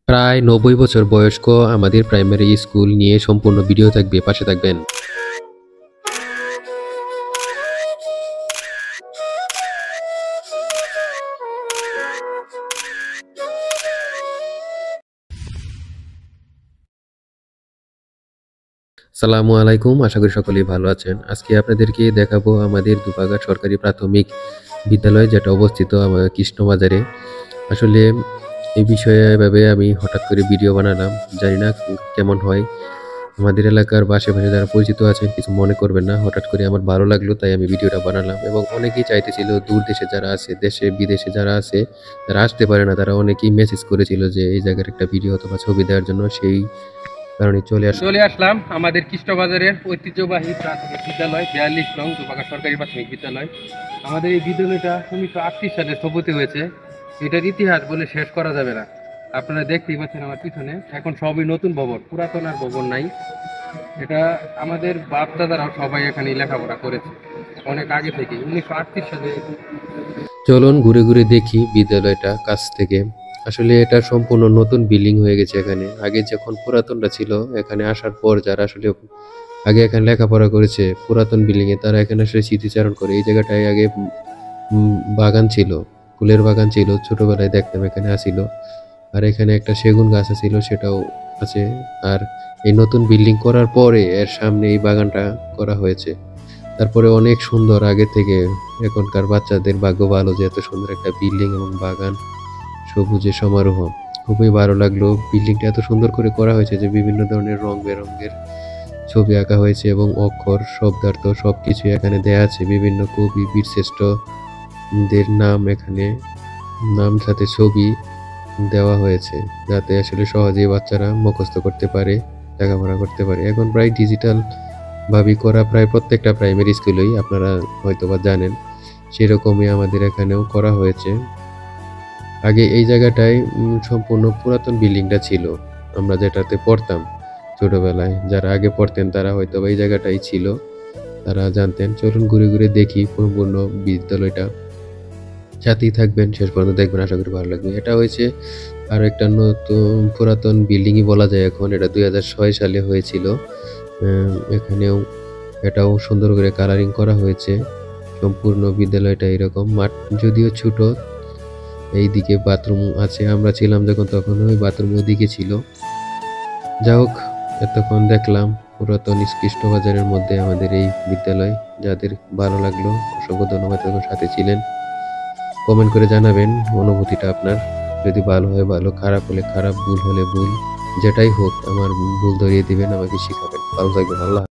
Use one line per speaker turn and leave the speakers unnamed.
প্রায় ৯০ বছর বয়স্ক আমাদের প্রাইমারি স্কুল নিয়ে সম্পূর্ণ ভিডিও থাকবে, পাশে থাকবেন। আসসালামু আলাইকুম, আশা করি সকলেই ভালো আছেন। আজকে আপনাদেরকে দেখাবো আমাদের দুপাঘাট সরকারি প্রাথমিক বিদ্যালয়, যেটা অবস্থিত আমাদের কৃষ্ণবাজারে। আসলে এই বিষয়ে এভাবে আমি হঠাৎ করে ভিডিও বানালাম, জানি না কেমন হয়। আমাদের এলাকার বা আশেপাশে যারা পরিচিত আছেন কিছু মনে করবেন না, হঠাৎ করে আমার ভালো লাগলো তাই আমি ভিডিওটা বানালাম। এবং অনেকেই চাইতেছিল, দূর দেশে যারা আছে, দেশে বিদেশে যারা আছে, যারা আসতে পারে না, তারা অনেকেই মেসেজ করেছিল যে এই জায়গার একটা ভিডিও অথবা ছবি দেওয়ার জন্য। সেই কারণে চলে আসলাম আমাদের কৃষ্ণবাজারের ঐতিহ্যবাহী প্রাথমিক বিদ্যালয় ৪২ নং দুপাঘাট সরকারি প্রাথমিক বিদ্যালয়। আমাদের এই বিদ্যালয়টা ১৯৩৮ সালে স্থপতি হয়েছে। এটার ইতিহাস বলে শেষ করা যাবে না। আপনারা দেখতেই পাচ্ছেন আমার পিছনে, এখন সবই নতুন ভবন, পুরাতন আর ভবন নাই। এটা আমাদের বাপ দাদারাও সবাই এখানে লেখাপড়া করেছে অনেক আগে থেকে, ১৯৩৮ সালে। চলুন ঘুরে ঘুরে দেখি বিদ্যালয়টা কাছ থেকে। আসলে এটা সম্পূর্ণ নতুন বিল্ডিং হয়ে গেছে। এখানে আগে যখন পুরাতনটা ছিল, এখানে আসার পর যারা আসলে আগে এখানে লেখাপড়া করেছে পুরাতন বিল্ডিং এ, তারা এখানে আসলে স্মৃতিচারণ করে। এই জায়গাটায় আগে বাগান ছিল, ফুলের বাগান ছিল, ছোটবেলায় দেখতাম এখানে আসিল। আর এখানে একটা সেগুন গাছ ছিল, সেটাও আছে। আর এই নতুন বিল্ডিং করার পরে এর সামনে এই বাগানটা করা হয়েছে। তারপরে অনেক সুন্দর আগে থেকে। এখনকার বাচ্চাদের ভাগ্য ভালো যে এত সুন্দর একটা বিল্ডিং এবং বাগান, সবুজে সমারোহ। খুবই ভালো লাগলো। বিল্ডিংটা এত সুন্দর করে করা হয়েছে যে বিভিন্ন ধরনের রং বেরঙের ছবি আঁকা হয়েছে এবং অক্ষর, শব্দার্থ সবকিছু এখানে দেয়া আছে। বিভিন্ন কবি, বীরশ্রেষ্ঠদের নাম এখানে, নাম সাথে ছবি দেওয়া হয়েছে, যাতে আসলে সহজেই বাচ্চারা মুখস্থ করতে পারে, লেখাপড়া করতে পারে। এখন প্রায় ডিজিটাল ভাবে করা প্রায় প্রত্যেকটা প্রাইমারি স্কুলেই, আপনারা হয়তোবা জানেন। সেরকমই আমাদের এখানেও করা হয়েছে। আগে এই জায়গাটায় সম্পূর্ণ পুরাতন বিল্ডিংটা ছিল, আমরা যেটাতে পড়তাম ছোটবেলায়। যারা আগে পড়তেন তারা হয়তোবা এই জায়গাটাই ছিল, তারা জানতেন। চলুন ঘুরে ঘুরে দেখি সম্পূর্ণ বিদ্যালয়টা। সাথেই থাকবেন, শেষ পর্যন্ত দেখবেন, আশা করি ভালো লাগবে। এটা হয়েছে আর একটা নতুন পুরাতন বিল্ডিংই বলা যায় এখন। এটা ২০০৬ সালে হয়েছিল। এখানেও এটাও সুন্দর করে কালারিং করা হয়েছে। সম্পূর্ণ বিদ্যালয়টা এরকম। মাঠ যদিও ছোট, এইদিকে বাথরুম আছে। আমরা ছিলাম যখন, তখন ওই বাথরুম ওদিকে ছিল। যা হোক, এতক্ষণ দেখলাম পুরাতন কৃষ্ণবাজারের মধ্যে আমাদের এই বিদ্যালয়। যাদের ভালো লাগলো অসংখ্য ধন্যবাদ, এতক্ষণ সাথে ছিলেন। কমেন্ট করে জানাবেন অনুভূতিটা আপনার। যদি ভালো হয় ভালো, খারাপ হলে খারাপ, ভুল হলে ভুল, যেটাই হোক আমার ভুল ধরিয়ে দিবেন, আমাকে শিখাবেন। ভালো থাকবেন। আল্লাহ।